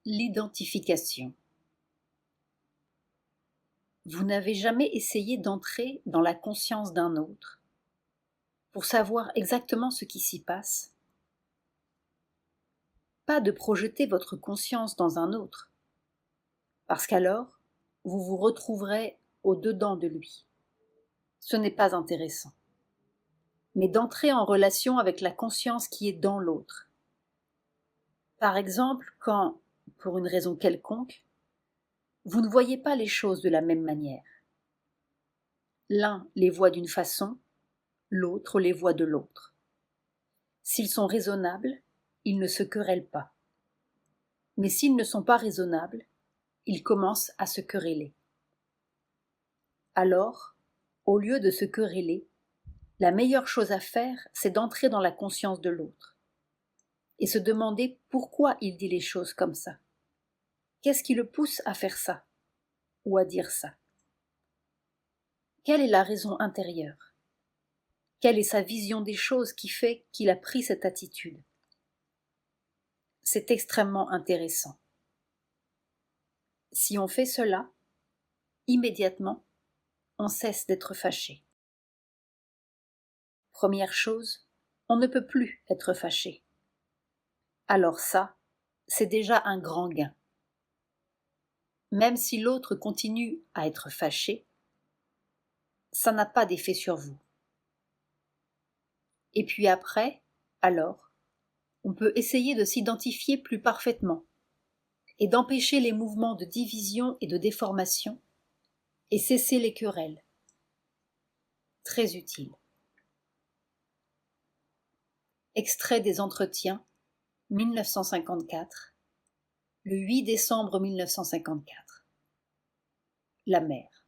L'identification. Vous n'avez jamais essayé d'entrer dans la conscience d'un autre pour savoir exactement ce qui s'y passe? Pas de projeter votre conscience dans un autre, parce qu'alors, vous vous retrouverez au-dedans de lui. Ce n'est pas intéressant. Mais d'entrer en relation avec la conscience qui est dans l'autre. Par exemple, quand, pour une raison quelconque, vous ne voyez pas les choses de la même manière. L'un les voit d'une façon, l'autre les voit de l'autre. S'ils sont raisonnables, ils ne se querellent pas. Mais s'ils ne sont pas raisonnables, ils commencent à se quereller. Alors, au lieu de se quereller, la meilleure chose à faire, c'est d'entrer dans la conscience de l'autre et se demander pourquoi il dit les choses comme ça. Qu'est-ce qui le pousse à faire ça ou à dire ça? Quelle est la raison intérieure? Quelle est sa vision des choses qui fait qu'il a pris cette attitude? C'est extrêmement intéressant. Si on fait cela, immédiatement, on cesse d'être fâché. Première chose, on ne peut plus être fâché. Alors ça, c'est déjà un grand gain. Même si l'autre continue à être fâché, ça n'a pas d'effet sur vous. Et puis après, alors, on peut essayer de s'identifier plus parfaitement et d'empêcher les mouvements de division et de déformation et cesser les querelles. Très utile. Extrait des Entretiens, 1954, le 8 décembre 1954. La mère.